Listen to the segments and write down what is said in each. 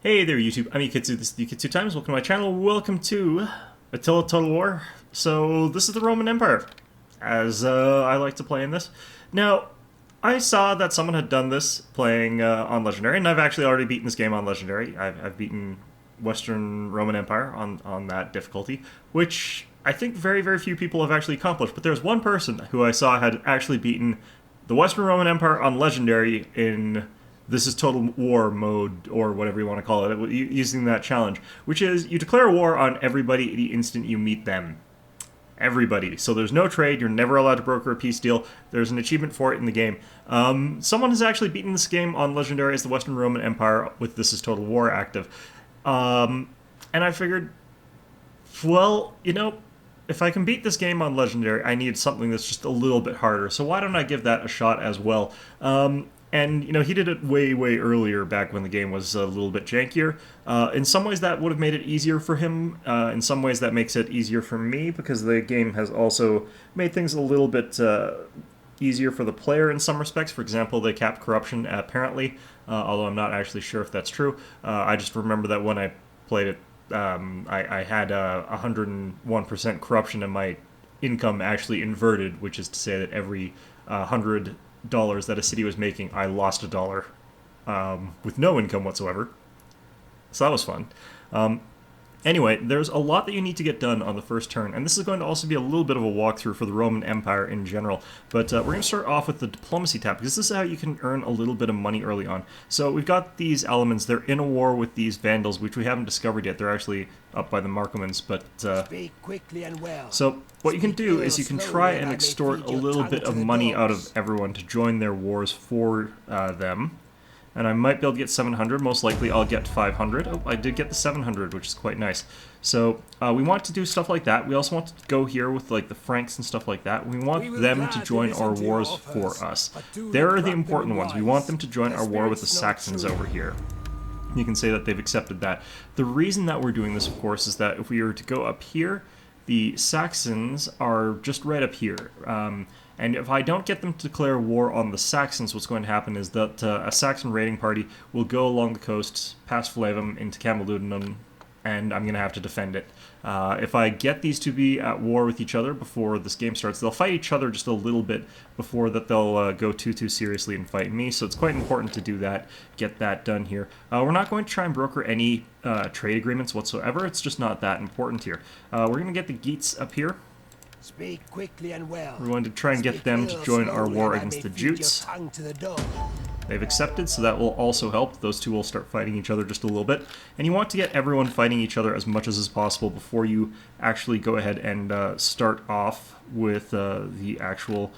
Hey there YouTube, I'm Yukitsu, this is Yukitsu Times, welcome to my channel, welcome to Attila Total War. So this is the Roman Empire, as I like to play in this. Now, I saw that someone had done this playing on Legendary, and I've actually already beaten this game on Legendary. I've beaten Western Roman Empire on that difficulty, which I think very, very few people have actually accomplished, but there's one person who I saw had actually beaten the Western Roman Empire on Legendary in this is Total War mode, or whatever you want to call it, using that challenge, which is you declare war on everybody the instant you meet them. Everybody. So there's no trade, you're never allowed to broker a peace deal, there's an achievement for it in the game. Someone has actually beaten this game on Legendary as the Western Roman Empire with This is Total War active. And I figured, well, you know, if I can beat this game on Legendary, I need something that's just a little bit harder, so why don't I give that a shot as well? And, you know, he did it way, way earlier, back when the game was a little bit jankier. In some ways that would have made it easier for him. In some ways that makes it easier for me, because the game has also made things a little bit easier for the player in some respects. For example, they cap corruption, apparently, although I'm not actually sure if that's true. I just remember that when I played it, I had 101% corruption, and my income actually inverted, which is to say that every $100 that a city was making, I lost $1 with no income whatsoever. So that was fun. Anyway, there's a lot that you need to get done on the first turn, and this is going to also be a little bit of a walkthrough for the Roman Empire in general. But we're going to start off with the diplomacy tab, because this is how you can earn a little bit of money early on. So we've got these elements. They're in a war with these Vandals, which we haven't discovered yet. They're actually up by the Markomans, but Speak quickly and well. so what you can do is you can try and extort a little bit of money out of everyone to join their wars for them. And I might be able to get 700, most likely I'll get 500. Oh, I did get the 700, which is quite nice. So we want to do stuff like that. We also want to go here with like the Franks and stuff like that. We want them to join our wars for us. They're the important ones. We want them to join our war with the Saxons over here. You can say that they've accepted that. The reason that we're doing this, of course, is that if we were to go up here, the Saxons are just right up here. And if I don't get them to declare war on the Saxons, what's going to happen is that a Saxon raiding party will go along the coast, past Flavum, into Camalodunum, and I'm going to have to defend it. If I get these to be at war with each other before this game starts, they'll fight each other just a little bit before that they'll go too seriously and fight me, so it's quite important to do that, get that done here. We're not going to try and broker any trade agreements whatsoever, it's just not that important here. We're going to get the Geats up here. Speak quickly and well. We're going to try and get them to join our war against the Jutes. They've accepted, so that will also help. Those two will start fighting each other just a little bit. And you want to get everyone fighting each other as much as is possible before you actually go ahead and start off with the actual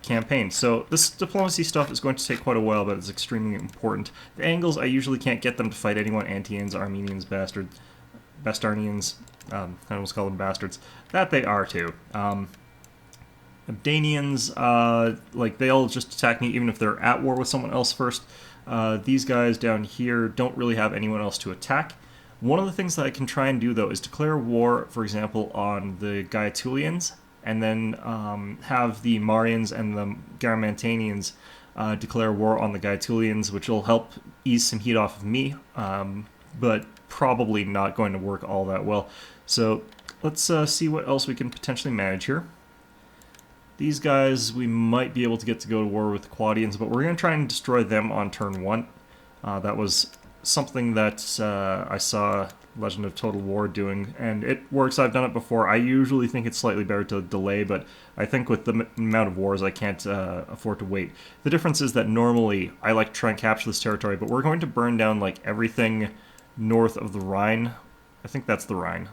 campaign. So this diplomacy stuff is going to take quite a while, but it's extremely important. The Angles, I usually can't get them to fight anyone. Antians, Armenians, bastards, Bastarnians, I almost call them bastards. That they are too. Abdanians, like they'll just attack me even if they're at war with someone else first. These guys down here don't really have anyone else to attack. One of the things that I can try and do though is declare war, for example, on the Gaetulians, and then have the Marians and the Garamantanians declare war on the Gaetulians, which will help ease some heat off of me, but probably not going to work all that well. So let's see what else we can potentially manage here. These guys we might be able to get to go to war with the Quadians, but we're going to try and destroy them on turn 1. That was something that I saw Legend of Total War doing, and it works. I've done it before. I usually think it's slightly better to delay, but I think with the amount of wars I can't afford to wait. The difference is that normally I like to try and capture this territory, but we're going to burn down like everything north of the Rhine. I think that's the Rhine.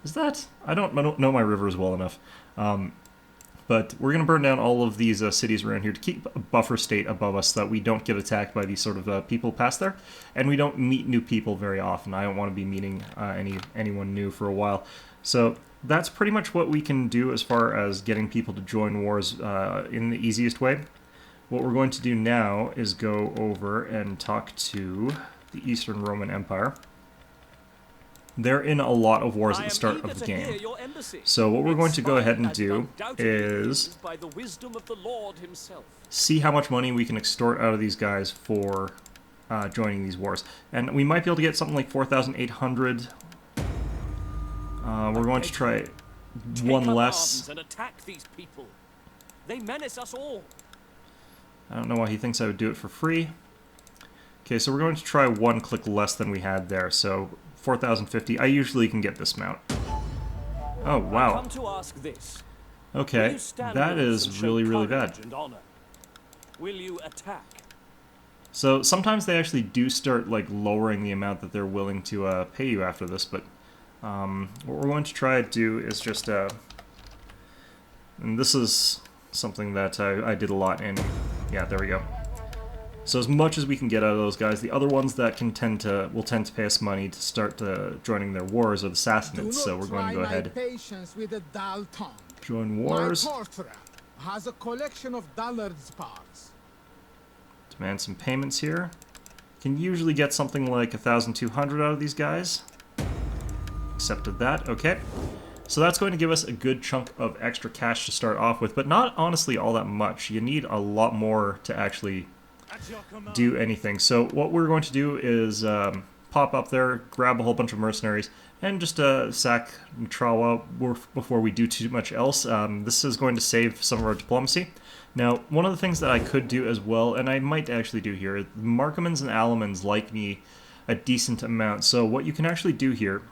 Is that? I don't know my rivers well enough. But we're going to burn down all of these cities around here to keep a buffer state above us so that we don't get attacked by these sort of people past there. And we don't meet new people very often. I don't want to be meeting anyone new for a while. So that's pretty much what we can do as far as getting people to join wars in the easiest way. What we're going to do now is go over and talk to the Eastern Roman Empire. They're in a lot of wars at the start of the game. So what we're going to go ahead and do is see how much money we can extort out of these guys for joining these wars. And we might be able to get something like 4,800. We're going to try one less. And attack these people. They menace us all. I don't know why he thinks I would do it for free. Okay, so we're going to try one click less than we had there, so 4,050. I usually can get this amount. Oh, wow. Come to ask this. Okay, that is really, really bad. Will you attack? So sometimes they actually do start like lowering the amount that they're willing to pay you after this, but what we're going to try to do is just, and this is something that I did a lot in, yeah, there we go. So as much as we can get out of those guys, the other ones that will tend to pay us money to start Do joining their wars are the Sassanids, so not we're going to go try my ahead. patience with a dull tongue. Join My wars. portrait has a collection of Dullard's parts. Demand some payments here. Can usually get something like 1,200 out of these guys. Accepted that, okay. So that's going to give us a good chunk of extra cash to start off with, but not honestly all that much. You need a lot more to actually do anything. So what we're going to do is pop up there, grab a whole bunch of mercenaries, and just sack Trawa before we do too much else. This is going to save some of our diplomacy. Now, one of the things that I could do as well, and I might actually do here, Markomans and Alamans like me a decent amount. So what you can actually do here...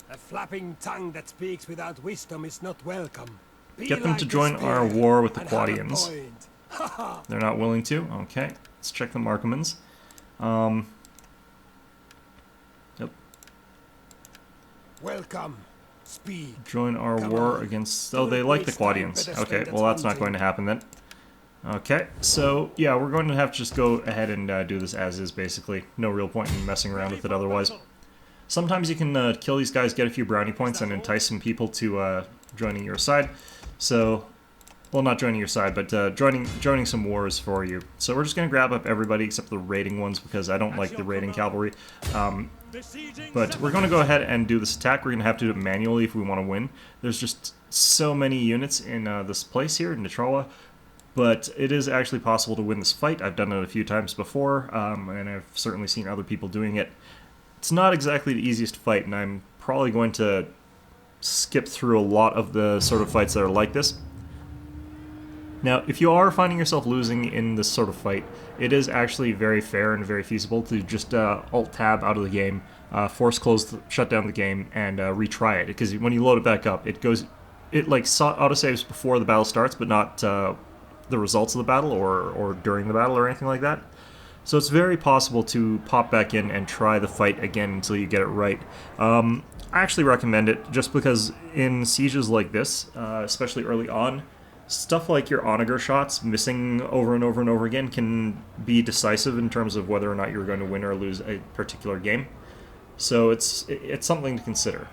A flapping tongue that speaks without wisdom is not welcome. Be Get them like to the join our spirit war with the and have a Quadians. point. They're not willing to? Okay. Let's check the Markomans. Yep. Welcome. Speed. Join our Come war on. against... Oh, Don't they like the waste time, Quadians. better Okay, spend well it that's not hunting. going to happen then. Okay, so yeah, we're going to have to just go ahead and do this as is, basically. No real point in messing around with it otherwise. Sometimes you can kill these guys, get a few brownie points, and entice some people to joining your side. So, well, not joining your side, but joining some wars for you. So we're just going to grab up everybody except the raiding ones because I don't like the raiding cavalry. But we're going to go ahead and do this attack. We're going to have to do it manually if we want to win. There's just so many units in this place here, in Natrawa. But it is actually possible to win this fight. I've done it a few times before, and I've certainly seen other people doing it. It's not exactly the easiest fight, and I'm probably going to skip through a lot of the sort of fights that are like this. Now, if you are finding yourself losing in this sort of fight, it is actually very fair and very feasible to just Alt-Tab out of the game, force close, shut down the game, and retry it. Because when you load it back up, it like autosaves before the battle starts, but not the results of the battle or during the battle or anything like that. So it's very possible to pop back in and try the fight again until you get it right. I actually recommend it just because in sieges like this, especially early on, stuff like your onager shots missing over and over and over again can be decisive in terms of whether or not you're going to win or lose a particular game. So it's something to consider.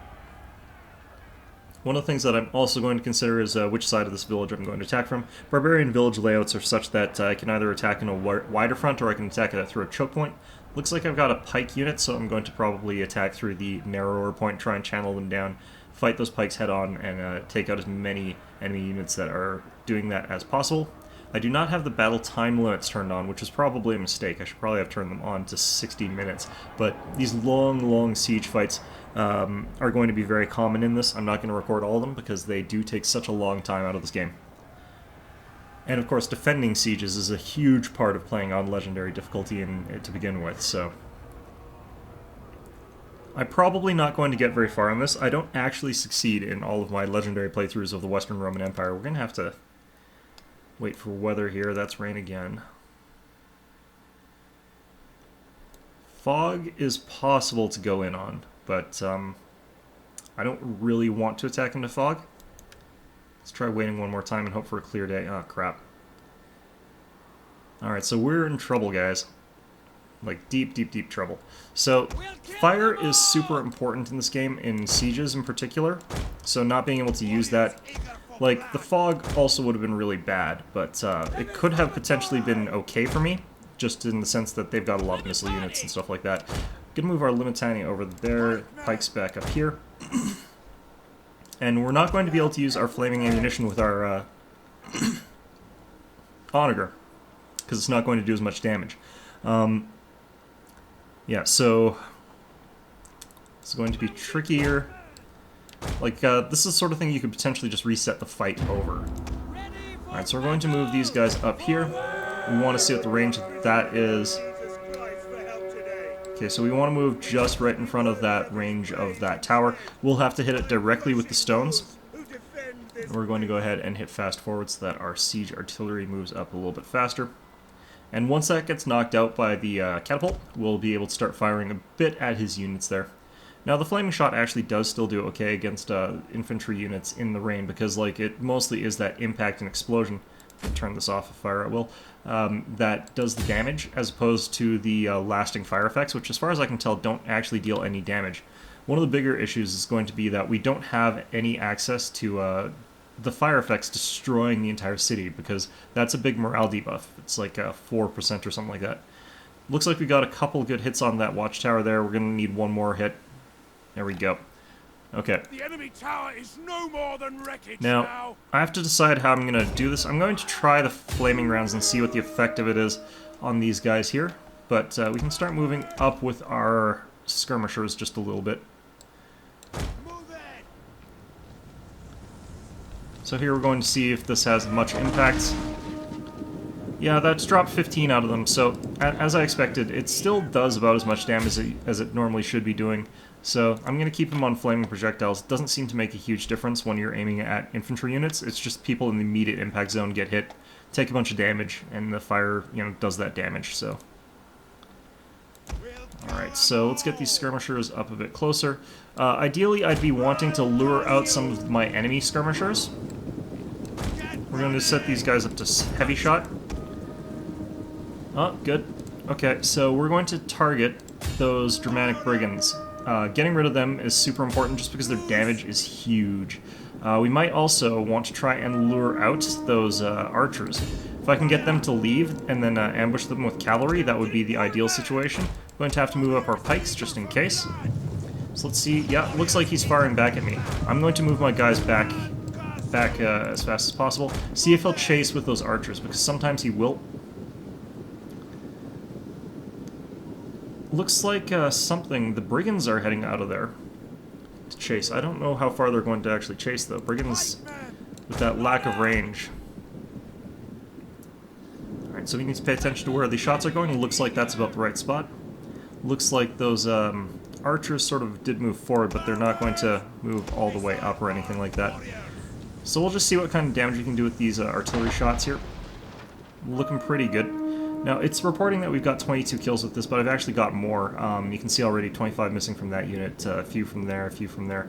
One of the things that I'm also going to consider is which side of this village I'm going to attack from. Barbarian village layouts are such that I can either attack in a wider front or I can attack it through a choke point. Looks like I've got a pike unit, so I'm going to probably attack through the narrower point, try and channel them down, fight those pikes head on, and take out as many enemy units that are doing that as possible. I do not have the battle time limits turned on, which is probably a mistake. I should probably have turned them on to 60 minutes. But these long siege fights are going to be very common in this. I'm not going to record all of them because they do take such a long time out of this game. And of course, defending sieges is a huge part of playing on legendary difficulty to begin with, so... I'm probably not going to get very far on this. I don't actually succeed in all of my legendary playthroughs of the Western Roman Empire. We're going to have to wait for weather here. That's rain again. Fog is possible to go in on, but I don't really want to attack into fog. Let's try waiting one more time and hope for a clear day. Oh, crap. Alright, so we're in trouble, guys. Like, deep trouble. So, fire is super important in this game, in sieges in particular. So not being able to use that... Like, the fog also would have been really bad, but it could have potentially been okay for me, just in the sense that they've got a lot of missile units and stuff like that. Gonna move our Limitani over there, pikes back up here. And we're not going to be able to use our flaming ammunition with our onager, because it's not going to do as much damage. Yeah, so it's going to be trickier. Like, this is the sort of thing you could potentially just reset the fight over. Alright, so we're going to move these guys up here. We want to see what the range of that is. Okay, so we want to move just right in front of that range of that tower. We'll have to hit it directly with the stones. And we're going to go ahead and hit fast forward so that our siege artillery moves up a little bit faster. And once that gets knocked out by the catapult, we'll be able to start firing a bit at his units there. Now, the flaming shot actually does still do okay against infantry units in the rain, because like it mostly is that impact and explosion. I'll turn this off if fire at will. That does the damage, as opposed to the lasting fire effects, which as far as I can tell don't actually deal any damage. One of the bigger issues is going to be that we don't have any access to the fire effects destroying the entire city, because that's a big morale debuff. It's like 4% or something like that. Looks like we got a couple good hits on that watchtower there. We're going to need one more hit. There we go. Okay. The enemy tower is no more than wreckage Now, I have to decide how I'm going to do this. I'm going to try the flaming rounds and see what the effect of it is on these guys here. But we can start moving up with our skirmishers just a little bit. So here we're going to see if this has much impact. Yeah, that's dropped 15 out of them, so as I expected, it still does about as much damage as it normally should be doing. So I'm going to keep them on flaming projectiles. It doesn't seem to make a huge difference when you're aiming at infantry units. It's just people in the immediate impact zone get hit, take a bunch of damage, and the fire, does that damage, so. Alright, so let's get these skirmishers up a bit closer. Ideally, I'd be wanting to lure out some of my enemy skirmishers. We're going to set these guys up to heavy shot. Oh, good. Okay, so we're going to target those Germanic brigands. Getting rid of them is super important just because their damage is huge. We might also want to try and lure out those archers. If I can get them to leave and then ambush them with cavalry, that would be the ideal situation. Going to have to move up our pikes just in case. So let's see. Yeah, looks like he's firing back at me. I'm going to move my guys back as fast as possible. See if he'll chase with those archers, because sometimes he will. Looks like the brigands are heading out of there to chase. I don't know how far they're going to actually chase, though. Brigands with that lack of range. Alright, so we need to pay attention to where the shots are going. It looks like that's about the right spot. Looks like those archers sort of did move forward, but they're not going to move all the way up or anything like that. So we'll just see what kind of damage we can do with these artillery shots here. Looking pretty good. Now, it's reporting that we've got 22 kills with this, but I've actually got more. You can see already 25 missing from that unit, a few from there, a few from there.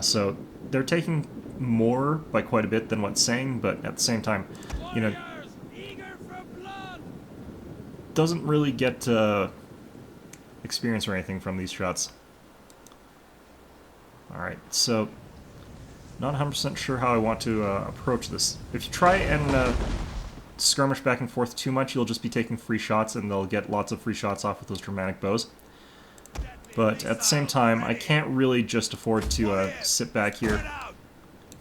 So they're taking more by quite a bit than what's saying, but at the same time, doesn't really get experience or anything from these shots. Alright, so not 100% sure how I want to approach this. If you try and skirmish back and forth too much, you'll just be taking free shots, and they'll get lots of free shots off with those Germanic bows. But at the same time, I can't really just afford to sit back here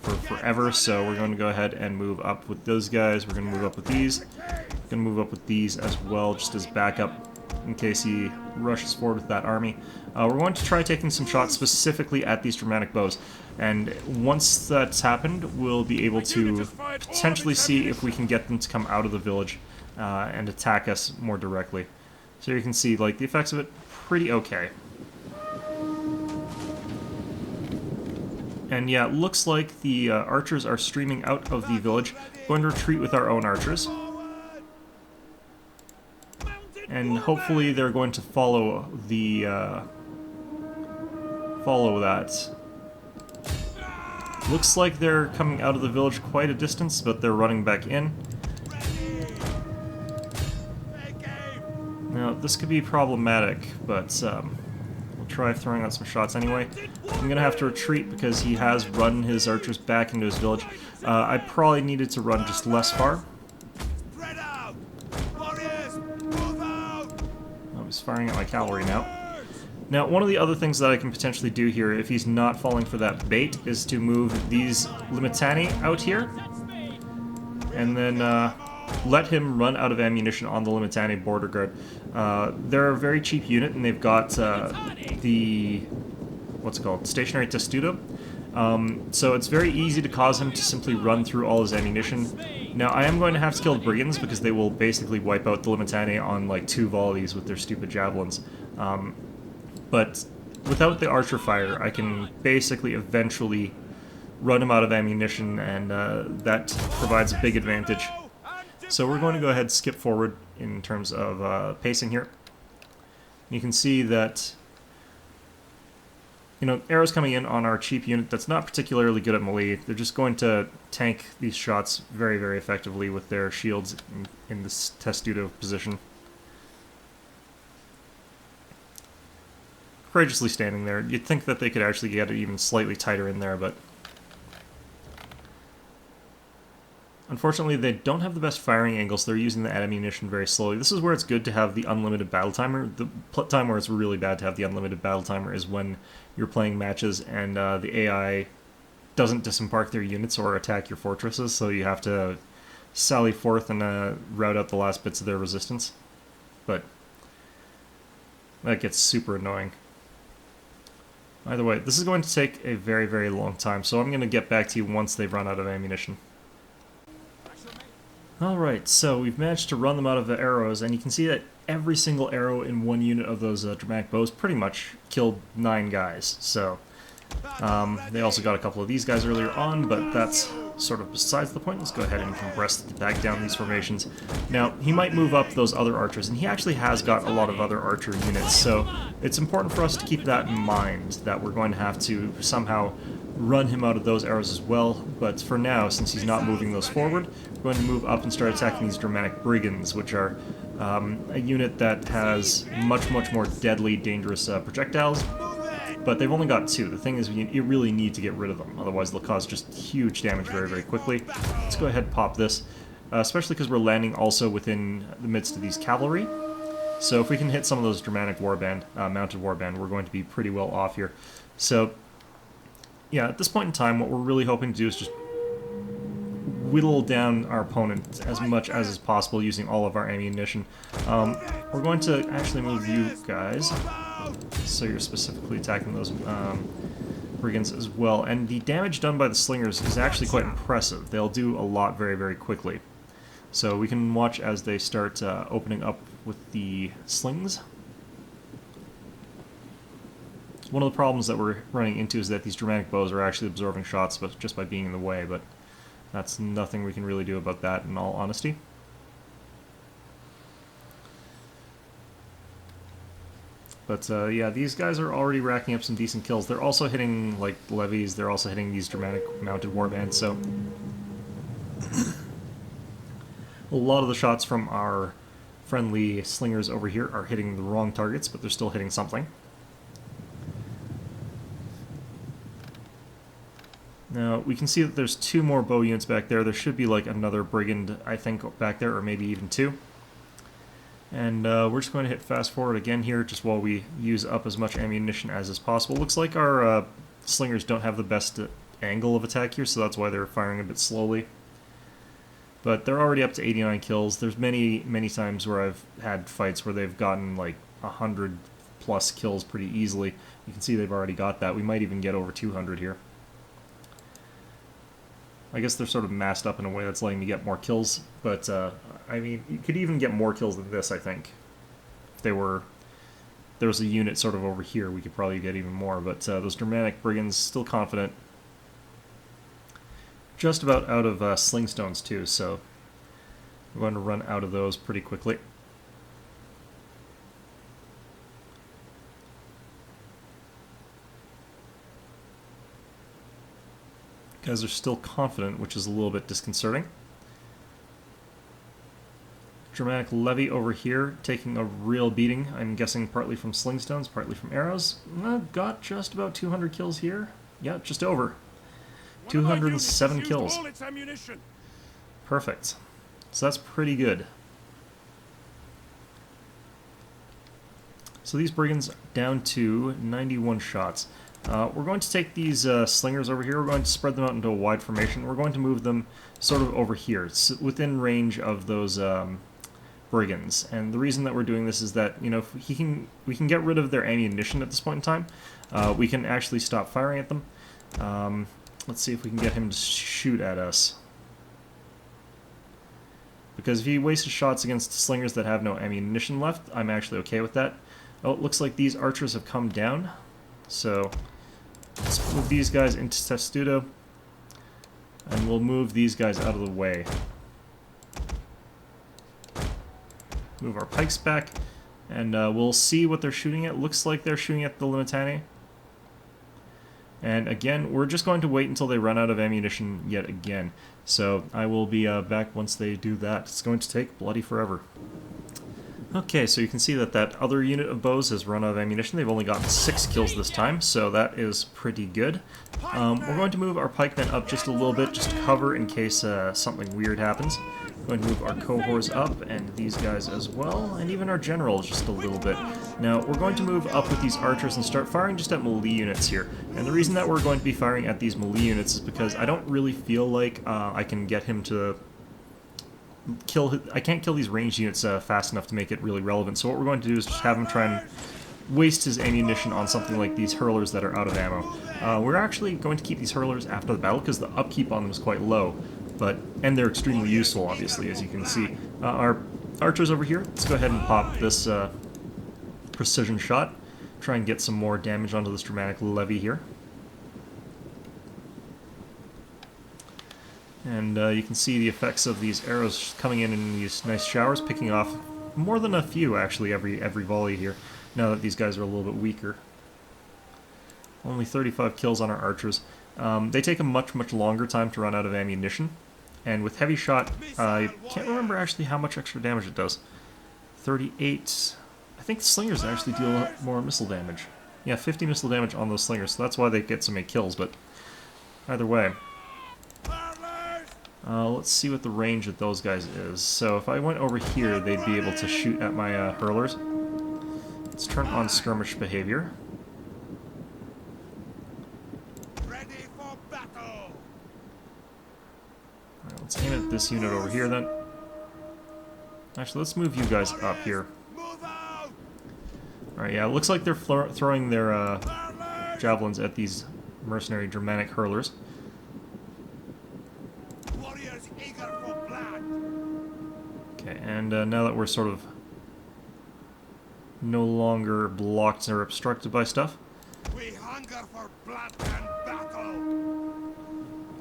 for forever, so we're going to go ahead and move up with those guys. We're going to move up with these. We're going to move up with these as well, just as backup in case he rushes forward with that army. We're going to try taking some shots specifically at these Germanic bows, and once that's happened, we'll be able to potentially see if we can get them to come out of the village and attack us more directly. So you can see, like, the effects of it, pretty okay. And yeah, it looks like the archers are streaming out of the village. Going to retreat with our own archers. And hopefully they're going to follow the that. Looks like they're coming out of the village quite a distance, but they're running back in. Now, this could be problematic, but we'll try throwing out some shots anyway. I'm going to have to retreat because he has run his archers back into his village. I probably needed to run just less far. Oh, he's firing at my cavalry now. Now, one of the other things that I can potentially do here, if he's not falling for that bait, is to move these Limitani out here. And then let him run out of ammunition on the Limitani border guard. They're a very cheap unit, and they've got the what's it called, stationary testudo. So it's very easy to cause him to simply run through all his ammunition. Now, I am going to have to kill the brigands because they will basically wipe out the Limitani on like 2 volleys with their stupid javelins. But without the archer fire, I can basically eventually run him out of ammunition, and that provides a big advantage. So we're going to go ahead and skip forward in terms of pacing here. You can see that, you know, arrows coming in on our cheap unit that's not particularly good at melee. They're just going to tank these shots very, very effectively with their shields in this testudo position. Courageously standing there. You'd think that they could actually get it even slightly tighter in there, but unfortunately they don't have the best firing angles. They're using the ammunition very slowly. This is where it's good to have the unlimited battle timer. The time where it's really bad to have the unlimited battle timer is when you're playing matches and the AI doesn't disembark their units or attack your fortresses, so you have to sally forth and rout out the last bits of their resistance. But that gets super annoying. Either way, this is going to take a very, very long time, so I'm going to get back to you once they've run out of ammunition. Alright, so we've managed to run them out of the arrows, and you can see that every single arrow in one unit of those dramatic bows pretty much killed 9 guys. So they also got a couple of these guys earlier on, but that's sort of besides the point. Let's go ahead and compress back down these formations. Now, he might move up those other archers, and he actually has got a lot of other archer units, so it's important for us to keep that in mind, that we're going to have to somehow run him out of those arrows as well. But for now, since he's not moving those forward, we're going to move up and start attacking these dramatic brigands, which are a unit that has much, much more deadly, dangerous projectiles. But they've only got 2. The thing is, you really need to get rid of them, otherwise they'll cause just huge damage very, very quickly. Let's go ahead and pop this, especially because we're landing also within the midst of these cavalry. So if we can hit some of those dramatic warband, mounted warband, we're going to be pretty well off here. So yeah, at this point in time, what we're really hoping to do is just whittle down our opponent as much as is possible using all of our ammunition. We're going to actually move you guys, so you're specifically attacking those brigands as well. And the damage done by the slingers is actually quite impressive. They'll do a lot very, very quickly. So we can watch as they start opening up with the slings. One of the problems that we're running into is that these dramatic bows are actually absorbing shots but just by being in the way, but that's nothing we can really do about that in all honesty. But yeah, these guys are already racking up some decent kills. They're also hitting like levies, they're also hitting these dramatic mounted warbands, so a lot of the shots from our friendly slingers over here are hitting the wrong targets, but they're still hitting something. Now, we can see that there's 2 more bow units back there. There should be like another brigand, I think, back there, or maybe even 2. And we're just going to hit fast forward again here, just while we use up as much ammunition as is possible. Looks like our slingers don't have the best angle of attack here, so that's why they're firing a bit slowly. But they're already up to 89 kills. There's many, many times where I've had fights where they've gotten like 100 plus kills pretty easily. You can see they've already got that. We might even get over 200 here. I guess they're sort of masked up in a way that's letting me get more kills, but I mean, you could even get more kills than this, I think. If there was a unit sort of over here, we could probably get even more, but those dramatic brigands, still confident. Just about out of slingstones too, so we're going to run out of those pretty quickly. Guys are still confident, which is a little bit disconcerting. Dramatic levy over here, taking a real beating. I'm guessing partly from slingstones, partly from arrows. Got just about 200 kills here. Yeah, just over. 207 kills. Perfect. So that's pretty good. So these brigands down to 91 shots. We're going to take these slingers over here, we're going to spread them out into a wide formation. We're going to move them sort of over here, within range of those brigands. And the reason that we're doing this is that, you know, if we can get rid of their ammunition at this point in time. We can actually stop firing at them. Let's see if we can get him to shoot at us. Because if he wastes shots against slingers that have no ammunition left, I'm actually okay with that. Oh, it looks like these archers have come down. So, let's move these guys into Testudo. And we'll move these guys out of the way. Move our pikes back. And we'll see what they're shooting at. Looks like they're shooting at the Limitane. And again, we're just going to wait until they run out of ammunition yet again. So I will be back once they do that. It's going to take bloody forever. Okay, so you can see that that other unit of bows has run out of ammunition. They've only gotten 6 kills this time, so that is pretty good. We're going to move our pikemen up just a little bit, just to cover in case something weird happens. We're going to move our cohorts up, and these guys as well, and even our generals just a little bit. Now, we're going to move up with these archers and start firing just at melee units here. And the reason that we're going to be firing at these melee units is because I don't really feel like I can get him to I can't kill these ranged units fast enough to make it really relevant. So what we're going to do is just have him try and waste his ammunition on something like these hurlers that are out of ammo. We're actually going to keep these hurlers after the battle because the upkeep on them is quite low. And they're extremely useful, obviously, as you can see. Our archers over here, let's go ahead and pop this precision shot. Try and get some more damage onto this dramatic levy here. And you can see the effects of these arrows coming in these nice showers, picking off more than a few, actually, every volley here, now that these guys are a little bit weaker. Only 35 kills on our archers. They take a much longer time to run out of ammunition. And with heavy shot, I can't remember actually how much extra damage it does. 38... I think the slingers actually deal more missile damage. Yeah, 50 missile damage on those slingers, so that's why they get so many kills, but either way. Let's see what the range of those guys is. So if I went over here, they'd be able to shoot at my hurlers. Let's turn on skirmish behavior. Ready for battle. Alright, let's aim at this unit over here then. Actually, let's move you guys up here. Alright, yeah, it looks like they're throwing their javelins at these mercenary Germanic hurlers. Okay, and now that we're sort of no longer blocked or obstructed by stuff, we hunger for blood and battle.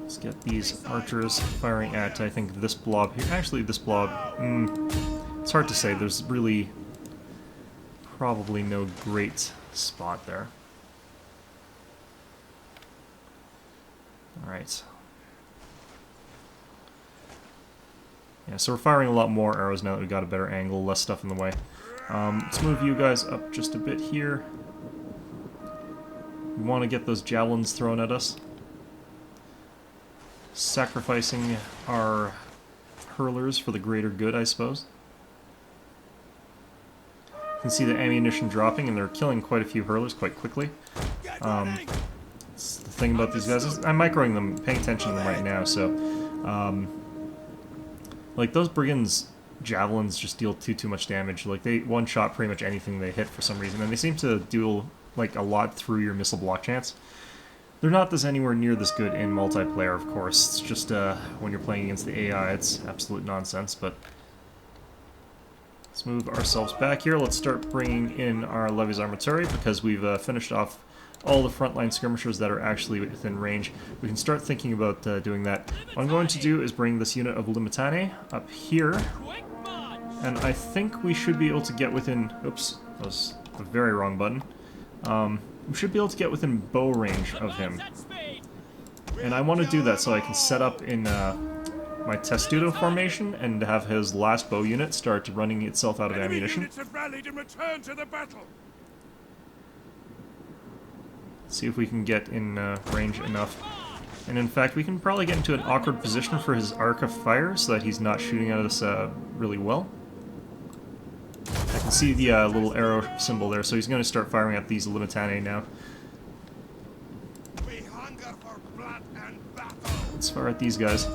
Let's get these archers firing at, I think, this blob here. Actually, this blob, it's hard to say. There's really probably no great spot there. Alright. Yeah, so we're firing a lot more arrows now that we've got a better angle, less stuff in the way. Let's move you guys up just a bit here. We want to get those javelins thrown at us. Sacrificing our hurlers for the greater good, I suppose. You can see the ammunition dropping, and they're killing quite a few hurlers quite quickly. That's the thing about these guys. I'm microing them, paying attention to them right now, so... like, those brigands' javelins just deal too much damage. Like, they one-shot pretty much anything they hit for some reason, and they seem to do, like, a lot through your missile block chance. They're not anywhere near this good in multiplayer, of course. It's just, when you're playing against the AI, it's absolute nonsense, but... Let's move ourselves back here. Let's start bringing in our Levies Armaturi, because we've finished off all the frontline skirmishers that are actually within range. We can start thinking about doing that. What I'm going to do is bring this unit of Limitane up here, and I think we should be able to get within... Oops, that was the very wrong button. We should be able to get within bow range of him. And I want to do that so I can set up in my Testudo formation and have his last bow unit start running itself out of ammunition. See if we can get in range enough. And in fact, we can probably get into an awkward position for his arc of fire so that he's not shooting at us really well. I can see the little arrow symbol there, so he's going to start firing at these Limitane now. let's fire at these guys.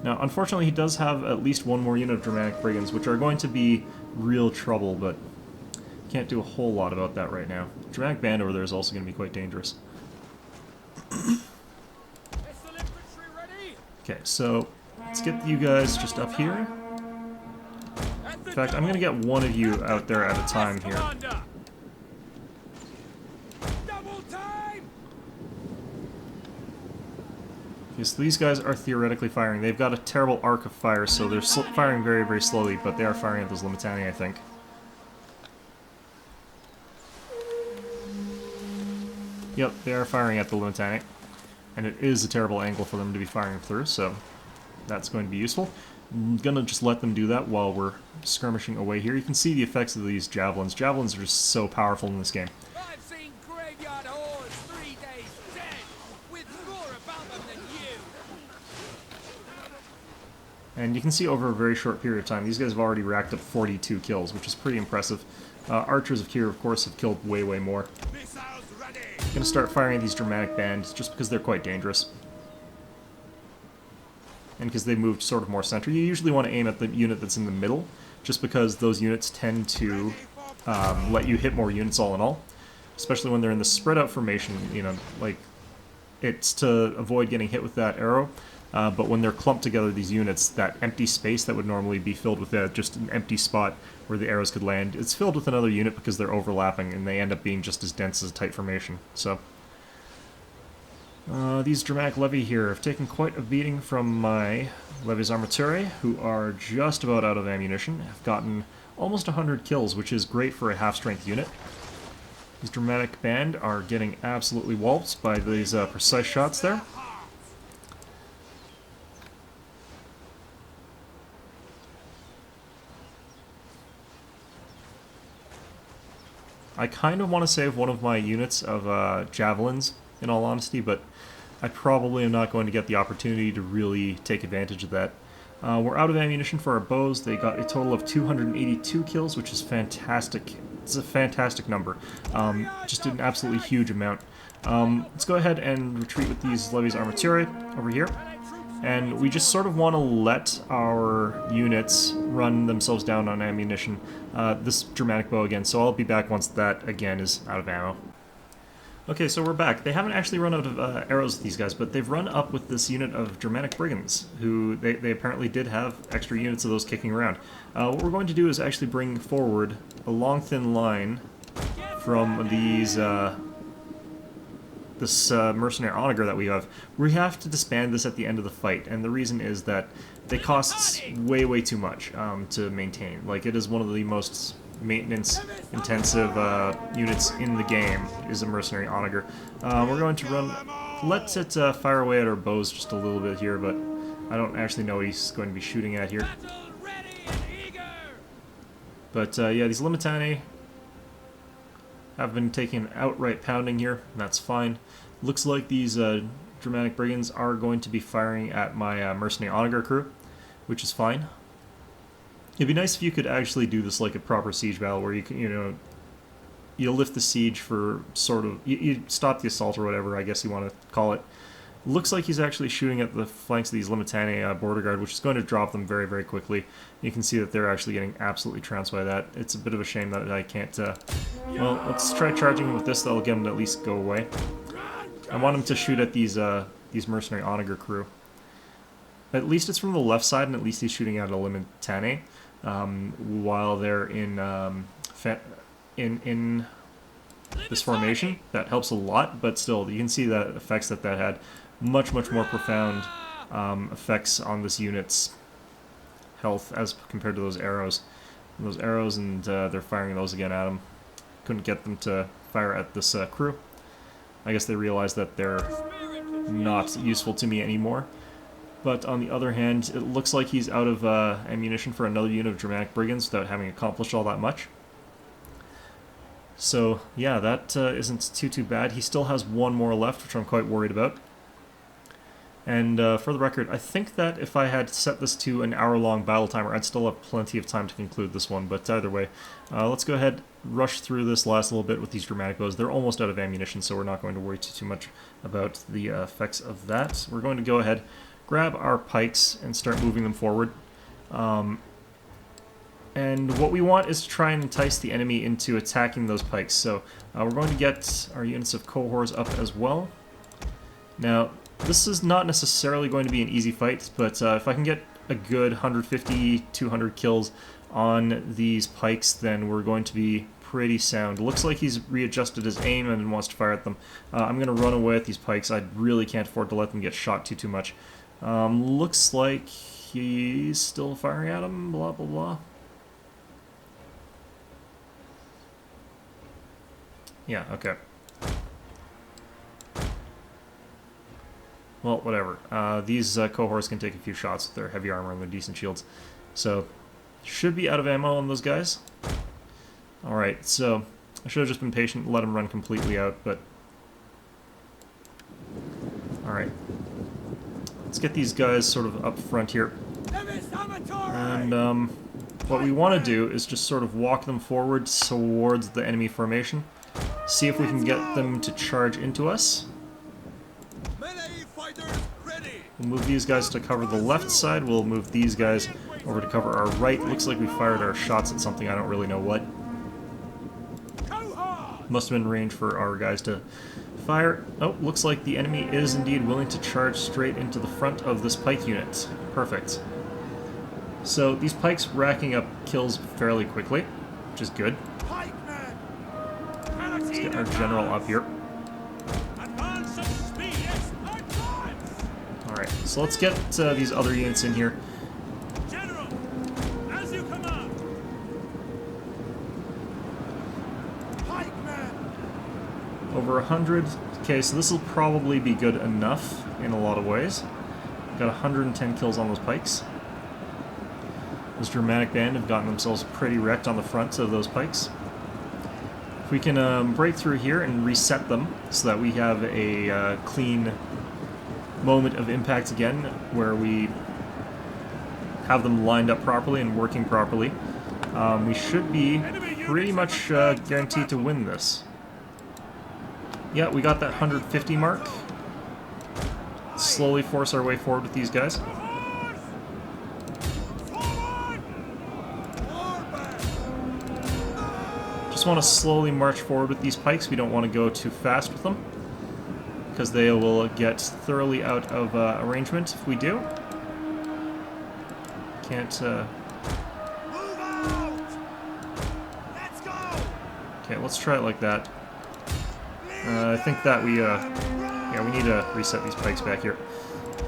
Now, unfortunately, he does have at least one more unit of Germanic Brigands, which are going to be real trouble, but can't do a whole lot about that right now. Germanic Band over there is also going to be quite dangerous. Okay, so let's get you guys just up here. In fact, I'm going to get one of you out there at a time here. Okay, so these guys are theoretically firing. They've got a terrible arc of fire, so they're firing very, very slowly, but they are firing at those Limitani, I think. Yep, they are firing at the Limitani. And it is a terrible angle for them to be firing through, so that's going to be useful. I'm gonna just let them do that while we're skirmishing away here. You can see the effects of these javelins. Javelins are just so powerful in this game. I've seen graveyard hordes 3 days dead, with more about them than you. And you can see over a very short period of time, these guys have already racked up 42 kills, which is pretty impressive. Archers of Kyr, of course, have killed way, way more. I'm gonna start firing at these Germanic bands just because they're quite dangerous. And because they moved sort of more center. You usually want to aim at the unit that's in the middle, just because those units tend to let you hit more units all in all. Especially when they're in the spread out formation, you know, like, it's to avoid getting hit with that arrow. But when they're clumped together, these units, that empty space that would normally be filled with just an empty spot where the arrows could land, it's filled with another unit because they're overlapping, and they end up being just as dense as a tight formation. So these Germanic Levy here have taken quite a beating from my Levies Armaturae, who are just about out of ammunition. Have gotten almost 100 kills, which is great for a half-strength unit. These Germanic Band are getting absolutely walloped by these precise shots there. I kind of want to save one of my units of javelins, in all honesty, but I probably am not going to get the opportunity to really take advantage of that. We're out of ammunition for our bows. They got a total of 282 kills, which is fantastic. It's a fantastic number. Just an absolutely huge amount. Let's go ahead and retreat with these Levies Armaturae over here. And we just sort of want to let our units run themselves down on ammunition. This Germanic bow again, so I'll be back once that, again, is out of ammo. Okay, so we're back. They haven't actually run out of arrows, these guys, but they've run up with this unit of Germanic Brigands, who they apparently did have extra units of those kicking around. What we're going to do is actually bring forward a long, thin line from these... this mercenary onager that we have. We have to disband this at the end of the fight, and the reason is that they cost way, way too much to maintain. Like, it is one of the most maintenance-intensive units in the game, is a mercenary onager. We're going to let it fire away at our bows just a little bit here, but I don't actually know what he's going to be shooting at here. But yeah, these Limitani have been taking an outright pounding here, and that's fine. Looks like these Germanic Brigands are going to be firing at my mercenary onager crew, which is fine. It'd be nice if you could actually do this like a proper siege battle, where you can, you lift the siege for sort of, you stop the assault or whatever, I guess you want to call it. Looks like he's actually shooting at the flanks of these Limitani border guard, which is going to drop them very, very quickly. You can see that they're actually getting absolutely trounced by that. It's a bit of a shame that I can't... well, let's try charging him with this. That'll get him to at least go away. I want him to shoot at these mercenary onager crew. At least it's from the left side, and at least he's shooting at a Limitani, while they're in this formation. That helps a lot, but still, you can see the effects that had. Much, much more profound effects on this unit's health as compared to those arrows. And they're firing those again at him. Couldn't get them to fire at this crew. I guess they realized that they're not useful to me anymore. But on the other hand, it looks like he's out of ammunition for another unit of Germanic Brigands without having accomplished all that much. So, yeah, that isn't too bad. He still has one more left, which I'm quite worried about. And for the record, I think that if I had set this to an hour-long battle timer, I'd still have plenty of time to conclude this one. But either way, let's go ahead, rush through this last little bit with these dramatic bows. They're almost out of ammunition, so we're not going to worry too much about the effects of that. We're going to go ahead, grab our pikes, and start moving them forward. And what we want is to try and entice the enemy into attacking those pikes. So we're going to get our units of cohorts up as well. Now, this is not necessarily going to be an easy fight, but if I can get a good 150, 200 kills on these pikes, then we're going to be pretty sound. Looks like he's readjusted his aim and wants to fire at them. I'm going to run away with these pikes. I really can't afford to let them get shot too much. Looks like he's still firing at them, blah blah blah. Yeah, okay. Well, whatever. These cohorts can take a few shots with their heavy armor and their decent shields. So, should be out of ammo on those guys. Alright, so I should have just been patient and let them run completely out, but... Alright. Let's get these guys sort of up front here. And what we want to do is just sort of walk them forward towards the enemy formation. See if we can get them to charge into us. We'll move these guys to cover the left side. We'll move these guys over to cover our right. Looks like we fired our shots at something. I don't really know what. Must have been range for our guys to fire. Oh, looks like the enemy is indeed willing to charge straight into the front of this pike unit. Perfect. So these pikes racking up kills fairly quickly, which is good. Let's get our general up here. Alright, so let's get these other units in here. General, as you command. Over 100. Okay, so this will probably be good enough in a lot of ways. Got 110 kills on those pikes. This dramatic band have gotten themselves pretty wrecked on the front of those pikes. If we can break through here and reset them so that we have a clean moment of impact again, where we have them lined up properly and working properly, we should be pretty much guaranteed to win this. Yeah, we got that 150 mark. Slowly force our way forward with these guys. Just want to slowly march forward with these pikes. We don't want to go too fast with them, because they will get thoroughly out of arrangement if we do. Can't... Okay, let's try it like that. I think that we need to reset these pikes back here.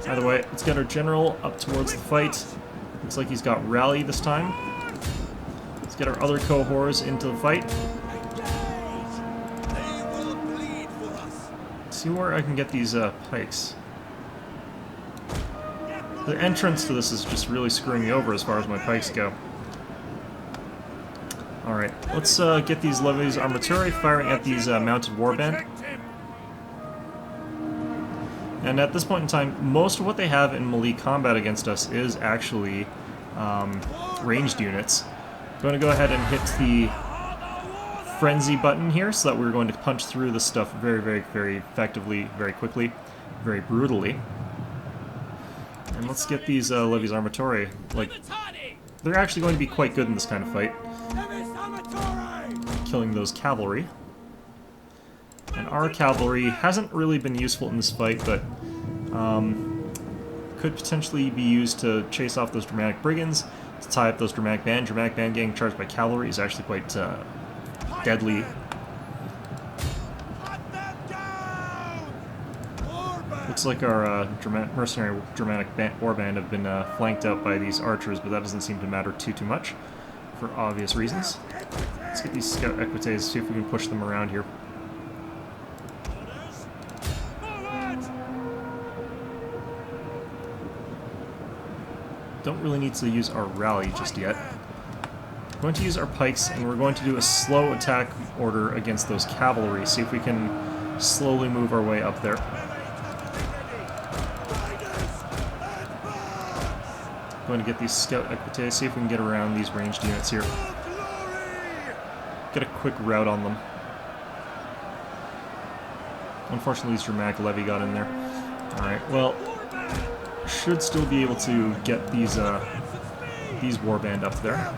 Either way, let's get our general up towards the fight. Looks like he's got rally this time. Let's get our other cohorts into the fight. See where I can get these pikes. The entrance to this is just really screwing me over as far as my pikes go. Alright, let's get these levies armaturi firing at these mounted warband. And at this point in time, most of what they have in melee combat against us is actually ranged units. I'm going to go ahead and hit the frenzy button here so that we're going to punch through this stuff very, very, very effectively, very quickly, very brutally. And let's get these levies armaturi. Like, they're actually going to be quite good in this kind of fight, killing those cavalry. And our cavalry hasn't really been useful in this fight, but could potentially be used to chase off those dramatic brigands, to tie up those dramatic band. Dramatic band getting charged by cavalry is actually quite deadly. Looks like our mercenary dramatic warband have been flanked out by these archers, but that doesn't seem to matter too much, for obvious reasons. Let's get these scout equites, see if we can push them around here. Don't really need to use our rally just yet. We're going to use our pikes, and we're going to do a slow attack order against those cavalry, see if we can slowly move our way up there. Going to get these scout equites, see if we can get around these ranged units here. Get a quick rout on them. Unfortunately, this dramatic levy got in there. Alright, well, should still be able to get these warband up there.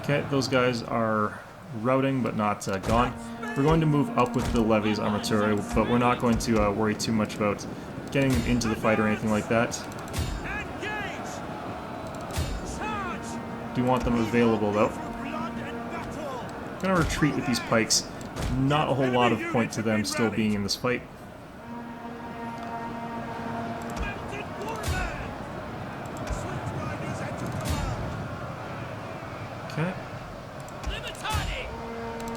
Okay, those guys are routing but not gone. We're going to move up with the levies armaturae, but we're not going to worry too much about getting into the fight or anything like that. Do want them available though. I'm gonna retreat with these pikes. Not a whole lot of point to them still being in this fight. Okay.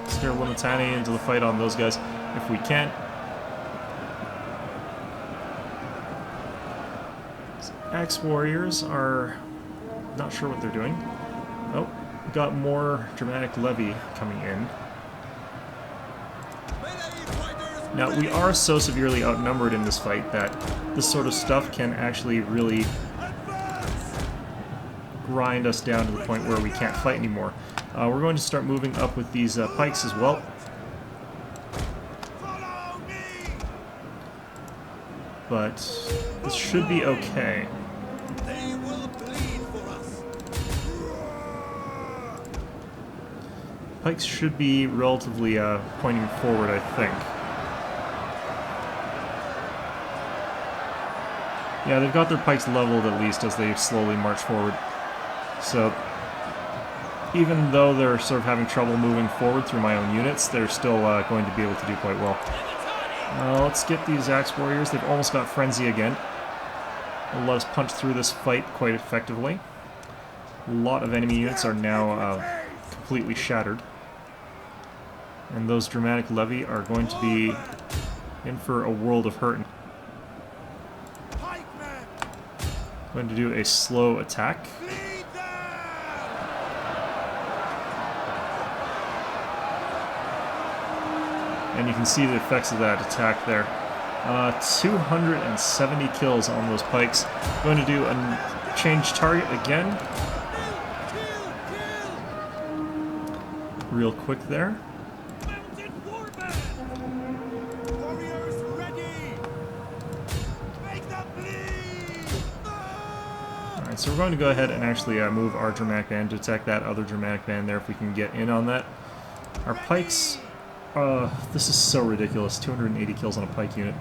Scare Limitani into the fight on those guys if we can. Axe Warriors are not sure what they're doing. Oh, got more dramatic levy coming in. Now, we are so severely outnumbered in this fight that this sort of stuff can actually really grind us down to the point where we can't fight anymore. We're going to start moving up with these pikes as well. But this should be okay. Pikes should be relatively pointing forward, I think. Yeah, they've got their pikes leveled at least as they slowly march forward. So, even though they're sort of having trouble moving forward through my own units, they're still going to be able to do quite well. Let's get these Axe Warriors. They've almost got Frenzy again. They'll let us punch through this fight quite effectively. A lot of enemy units are now completely shattered. And those dramatic levy are going to be in for a world of hurt. Going to do a slow attack. And you can see the effects of that attack there. 270 kills on those pikes. Going to do a change target again. Real quick there. Alright, so we're going to go ahead and actually move our dramatic band to attack that other dramatic band there if we can get in on that. Our pikes... this is so ridiculous. 280 kills on a pike unit.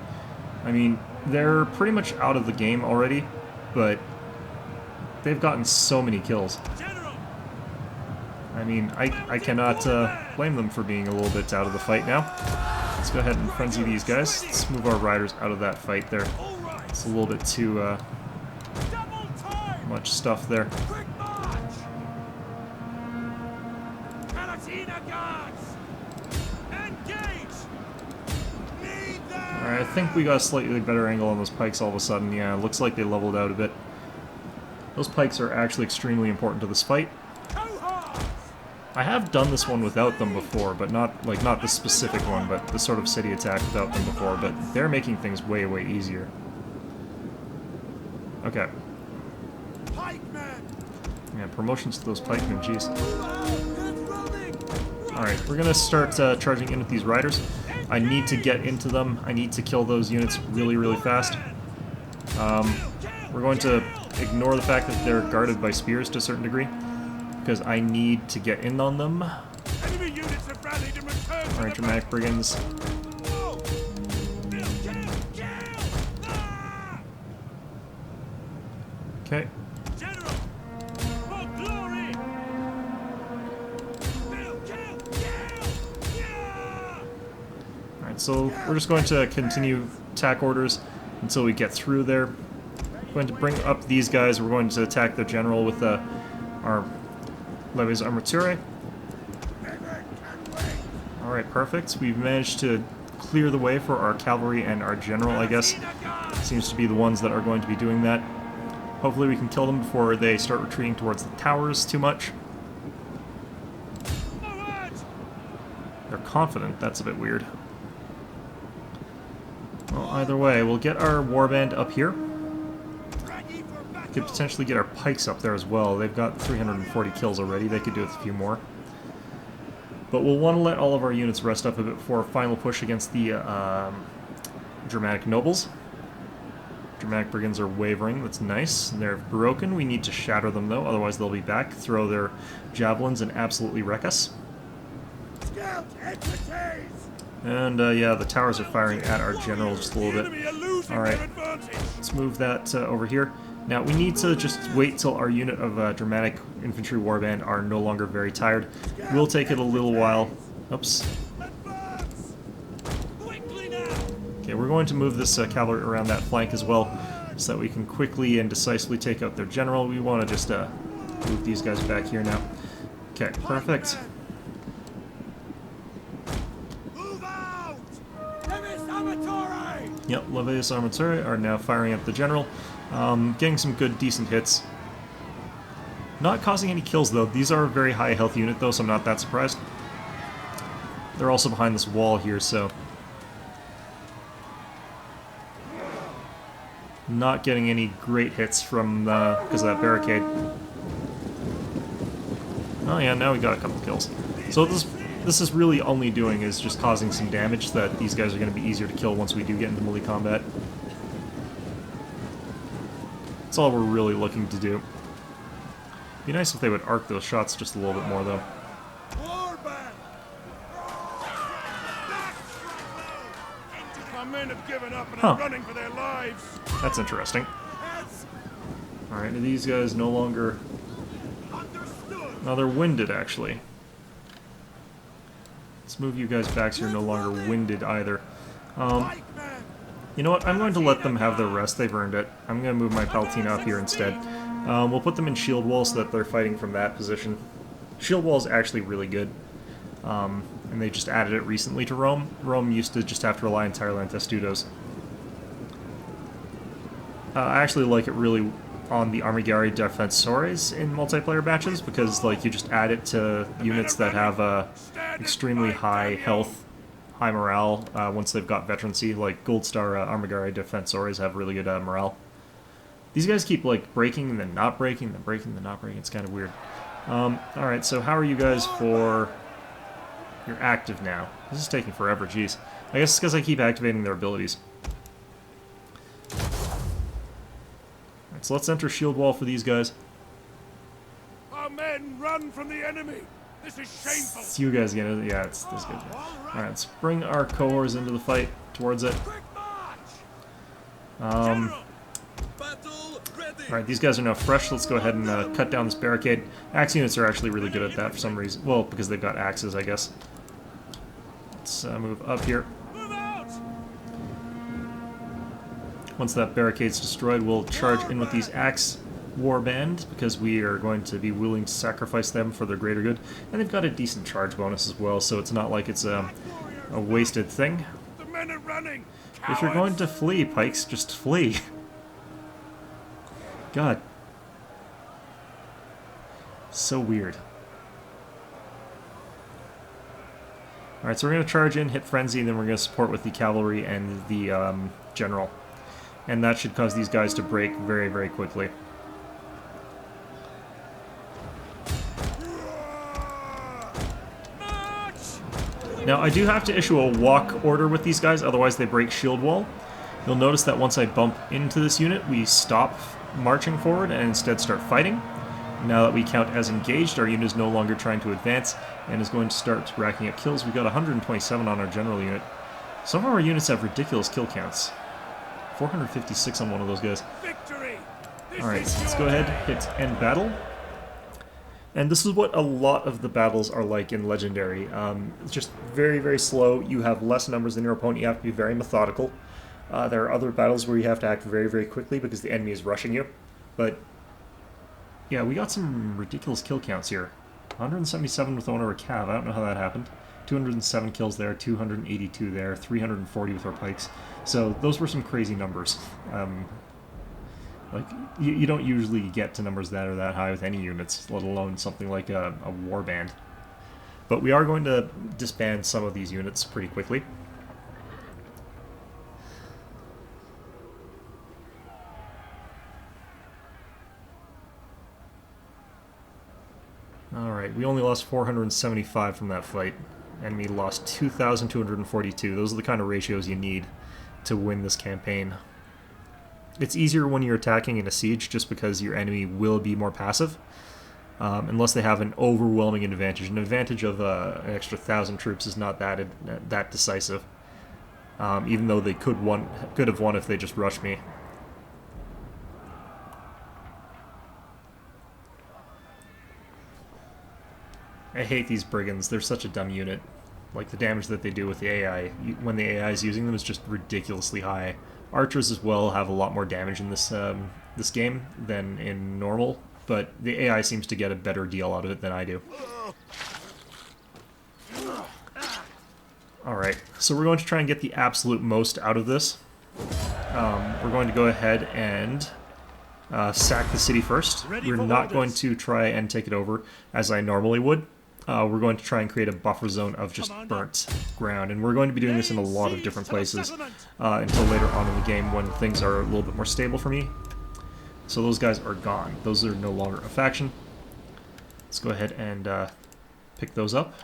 I mean, they're pretty much out of the game already, but they've gotten so many kills. I mean, I cannot blame them for being a little bit out of the fight now. Let's go ahead and frenzy these guys. Let's move our riders out of that fight there. It's a little bit too much stuff there. Alright, I think we got a slightly better angle on those pikes all of a sudden. Yeah, it looks like they leveled out a bit. Those pikes are actually extremely important to this fight. I have done this one without them before, but not this specific one, but the sort of city attack without them before, but they're making things way, way easier. Okay. Yeah, promotions to those pikemen, jeez. Alright, we're gonna start charging in with these riders. I need to get into them. I need to kill those units really, really fast. We're going to ignore the fact that they're guarded by spears to a certain degree, because I need to get in on them. Alright, dramatic brigands. Okay. Alright, so we're just going to continue attack orders until we get through there. We're going to bring up these guys. We're going to attack their general with our levies armaturae. Alright, perfect. We've managed to clear the way for our cavalry and our general, I guess. Seems to be the ones that are going to be doing that. Hopefully we can kill them before they start retreating towards the towers too much. They're confident. That's a bit weird. Either way, we'll get our warband up here. Ready for battle. Could potentially get our pikes up there as well. They've got 340 kills already. They could do with a few more. But we'll want to let all of our units rest up a bit before a final push against the Germanic nobles. Germanic brigands are wavering. That's nice. They're broken. We need to shatter them, though. Otherwise, they'll be back, throw their javelins, and absolutely wreck us. Scout expertise. And, yeah, the towers are firing at our general just a little bit. Alright, let's move that over here. Now, we need to just wait till our unit of Germanic infantry warband are no longer very tired. We'll take it a little while. Oops. Advance. Quickly now. Okay, we're going to move this cavalry around that flank as well, so that we can quickly and decisively take out their general. We want to just move these guys back here now. Okay, perfect. Move out. Levis Amatore. Yep, Levius Armaturi are now firing at the general. Getting some good, decent hits. Not causing any kills, though. These are a very high health unit, though, so I'm not that surprised. They're also behind this wall here, so... not getting any great hits from because of that barricade. Oh yeah, now we got a couple kills. So this is really only doing is just causing some damage that these guys are going to be easier to kill once we do get into melee combat. That's all we're really looking to do. Be nice if they would arc those shots just a little bit more, though. Warband. My men have given up and Huh. are running for their lives. That's interesting. Alright, are these guys no longer... Understood. no, they're winded, actually. Let's move you guys back so you're no longer winded either. Fight, man. You know what? I'm going to let them have their rest. They've earned it. I'm going to move my Palutena up here instead. We'll put them in shield wall so that they're fighting from that position. Shield wall is actually really good. And they just added it recently to Rome. Rome used to just have to rely entirely on testudos. I actually like it really on the Armigari Defensores in multiplayer matches because, like, you just add it to units that have extremely high health, high morale once they've got veterancy. Like Gold Star Armigari Defensores have really good morale. These guys keep like breaking and then not breaking, then breaking, then not breaking. It's kind of weird. Alright, so how are you guys for... you're active now. This is taking forever, jeez. I guess it's because I keep activating their abilities. Alright, so let's enter shield wall for these guys. Our men run from the enemy. This is shameful. It's you guys again. Yeah, it's this good. Alright, let's bring our cohorts into the fight towards it. Quick march. General, Alright, these guys are now fresh. Let's go ahead and cut down this barricade. Axe units are actually really good at that for some reason. Well, because they've got axes, I guess. Let's move up here. move out. Once that barricade's destroyed, we'll charge in with these axe warband, because we are going to be willing to sacrifice them for their greater good. And they've got a decent charge bonus as well, so it's not like it's a wasted thing. The men are running. If you're going Cowards. to flee, Pikes, just flee. God. So weird. Alright, so we're going to charge in, hit Frenzy, and then we're going to support with the cavalry and the general. And that should cause these guys to break very, very quickly. Now, I do have to issue a walk order with these guys, otherwise they break shield wall. You'll notice that once I bump into this unit, we stop marching forward and instead start fighting. Now that we count as engaged, our unit is no longer trying to advance and is going to start racking up kills. We got 127 on our general unit. Some of our units have ridiculous kill counts. 456 on one of those guys. Victory. This Alright, is so let's your go ahead, day. hit end battle. And this is what a lot of the battles are like in Legendary. It's just very, very slow. You have less numbers than your opponent. You have to be very methodical. There are other battles where you have to act very, very quickly because the enemy is rushing you. But, yeah, we got some ridiculous kill counts here. 177 with owner of Cav. I don't know how that happened. 207 kills there, 282 there, 340 with our pikes. So those were some crazy numbers. Like, you don't usually get to numbers that are that high with any units, let alone something like a warband. But we are going to disband some of these units pretty quickly. Alright, we only lost 475 from that fight. Enemy lost 2,242. Those are the kind of ratios you need to win this campaign. It's easier when you're attacking in a siege just because your enemy will be more passive. Unless they have an overwhelming advantage. An advantage of an extra 1,000 troops is not that decisive. Even though they could have won if they just rushed me. I hate these brigands. They're such a dumb unit. Like, the damage that they do with the AI, when the AI is using them, is just ridiculously high. Archers as well have a lot more damage in this this game than in normal, but the AI seems to get a better deal out of it than I do. Alright, so we're going to try and get the absolute most out of this. We're going to go ahead and sack the city first. We're not going to try and take it over as I normally would. We're going to try and create a buffer zone of just burnt ground, and we're going to be doing this in a lot of different places until later on in the game when things are a little bit more stable for me. So those guys are gone. Those are no longer a faction. Let's go ahead and pick those up.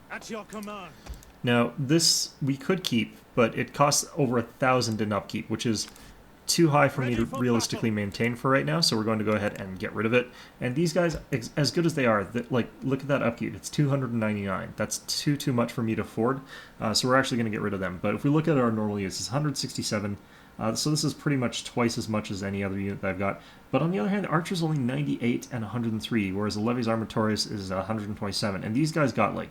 At your command. Now, this we could keep, but it costs over 1,000 in upkeep, which is too high for me to realistically maintain for right now, so we're going to go ahead and get rid of it. And these guys, as good as they are, like, look at that upkeep. It's 299. That's too much for me to afford, so we're actually going to get rid of them. But if we look at our normal units, it's 167, so this is pretty much twice as much as any other unit that I've got. But on the other hand, Archer's only 98 and 103, whereas the Levy's Armatorius is 127, and these guys got, like,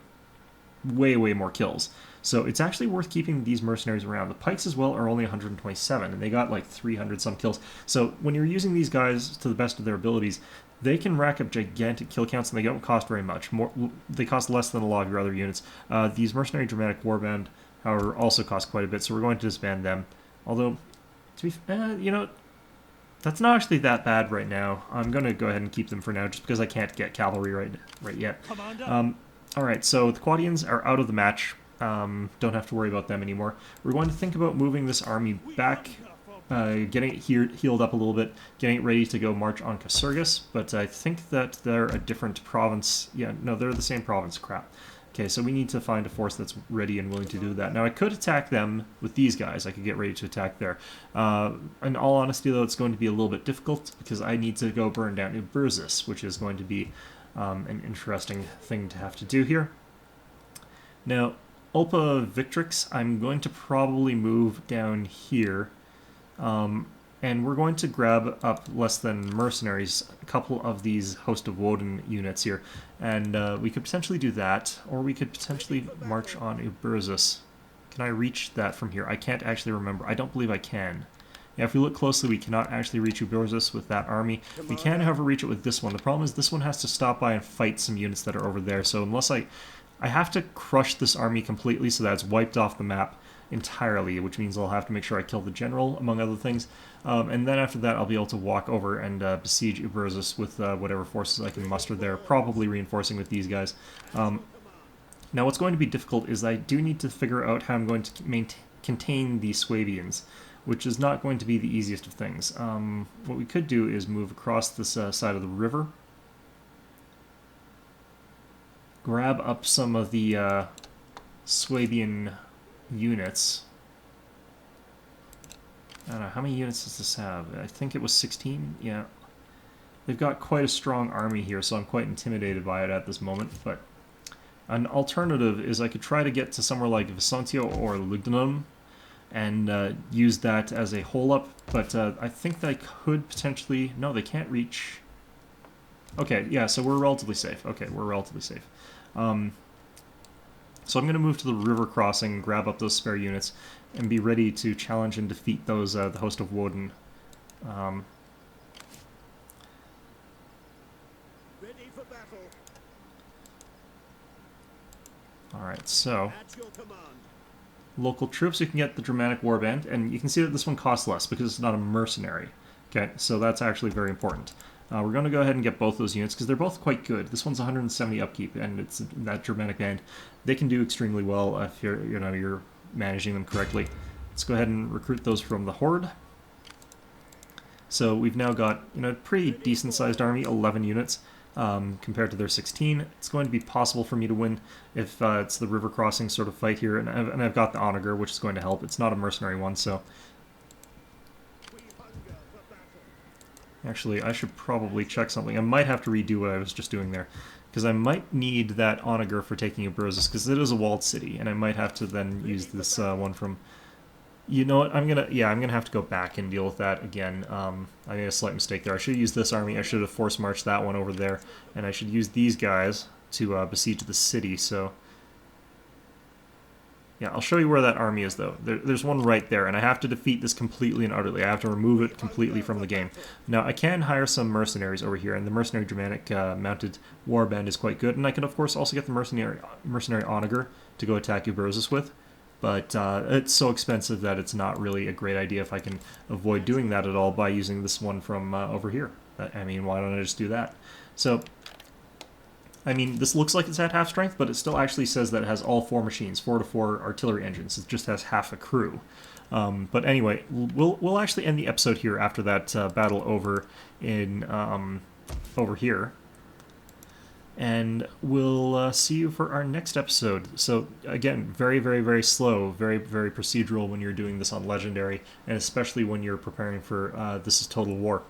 way more kills. So it's actually worth keeping these mercenaries around. The pikes as well are only 127, and they got like 300 some kills. So when you're using these guys to the best of their abilities, they can rack up gigantic kill counts, and they don't cost very much. They cost less than a lot of your other units. These mercenary dramatic warband, however, also cost quite a bit, so we're going to disband them. Although, to be you know, that's not actually that bad right now. I'm going to go ahead and keep them for now, just because I can't get cavalry right yet. Alright, so the Quadians are out of the match. Don't have to worry about them anymore. We're going to think about moving this army back, getting it healed up a little bit, getting it ready to go march on Casurgis, but I think that they're a different province. Yeah, no, they're the same province. Crap. Okay, so we need to find a force that's ready and willing to do that. Now, I could attack them with these guys. I could get ready to attack there. In all honesty, though, it's going to be a little bit difficult because I need to go burn down Uberzus, which is going to be an interesting thing to have to do here. Now, Ulpa Victrix, I'm going to probably move down here, and we're going to grab up less than mercenaries, a couple of these Host of Woden units here, and we could potentially do that, or we could potentially march on Uberzus. Can I reach that from here? I can't actually remember. I don't believe I can. Yeah, if we look closely, we cannot actually reach Uberzus with that army. We can, however, reach it with this one. The problem is this one has to stop by and fight some units that are over there, so unless I have to crush this army completely so that it's wiped off the map entirely, which means I'll have to make sure I kill the general, among other things. And then after that, I'll be able to walk over and besiege Uberzus with whatever forces I can muster there, probably reinforcing with these guys. Now, what's going to be difficult is I do need to figure out how I'm going to contain the Swabians, which is not going to be the easiest of things. What we could do is move across this side of the river, grab up some of the Swabian units. I don't know, how many units does this have? I think it was 16? Yeah. They've got quite a strong army here, so I'm quite intimidated by it at this moment, but an alternative is I could try to get to somewhere like Visontio or Lugdunum and use that as a hole-up, but I think that I could potentially... No, they can't reach... Okay, yeah, so we're relatively safe. Okay, we're relatively safe. So I'm going to move to the river crossing, grab up those spare units, and be ready to challenge and defeat those the Host of Woden. Ready for battle. Alright, so... At your command. Local troops, you can get the Dramatic Warband, and you can see that this one costs less because it's not a mercenary. Okay, so that's actually very important. We're going to go ahead and get both those units because they're both quite good. This one's 170 upkeep, and it's that Germanic band. They can do extremely well if you're managing them correctly. Let's go ahead and recruit those from the Horde. So we've now got a pretty decent-sized army, 11 units. compared to their 16. It's going to be possible for me to win if it's the river crossing sort of fight here, and I've got the onager, which is going to help. It's not a mercenary one, so... Actually, I should probably check something. I might have to redo what I was just doing there, because I might need that onager for taking Abrosis, because it is a walled city, and I might have to then use this one from... You know what? I'm gonna have to go back and deal with that again. I made a slight mistake there. I should use this army. I should have force marched that one over there, and I should use these guys to besiege the city. So, yeah, I'll show you where that army is, though. There's one right there, and I have to defeat this completely and utterly. I have to remove it completely from the game. Now, I can hire some mercenaries over here, and the mercenary Germanic mounted warband is quite good, and I can, of course, also get the mercenary onager to go attack Abrosis with. But it's so expensive that it's not really a great idea if I can avoid doing that at all by using this one from over here. I mean, why don't I just do that? So, I mean, this looks like it's at half strength, but it still actually says that it has all 4 machines, 4 to 4 artillery engines. It just has half a crew. But anyway, we'll actually end the episode here after that battle over in over here. And we'll see you for our next episode. So again, very, very, very slow, very, very procedural when you're doing this on Legendary, and especially when you're preparing for This is Total War.